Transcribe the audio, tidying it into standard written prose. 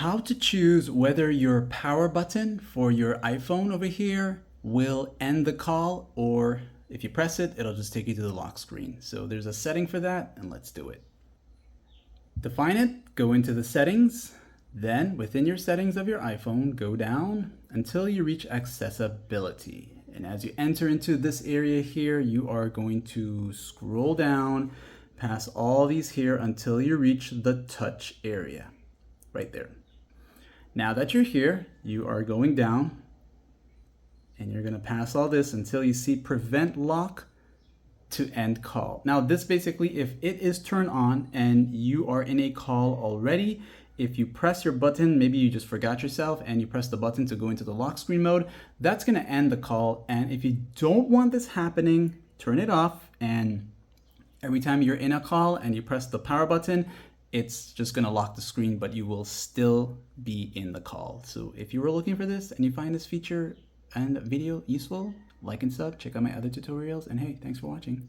How to choose whether your power button for your iPhone over here will end the call, or if you press it, it'll just take you to the lock screen. So there's a setting for that, and let's do it. Define it, go into the settings, then within your settings of your iPhone, go down until you reach accessibility. And as you enter into this area here, you are going to scroll down past all these here until you reach the touch area right there. Now that you're here, you are going down and you're going to pass all this until you see prevent lock to end call. Now this basically, if it is turned on and you are in a call already, if you press your button, maybe you just forgot yourself and you press the button to go into the lock screen mode, that's going to end the call. And if you don't want this happening, turn it off. And every time you're in a call and you press the power button, it's just going to lock the screen, but you will still be in the call. So if you were looking for this and you find this feature and video useful, like and sub, check out my other tutorials, and hey, thanks for watching.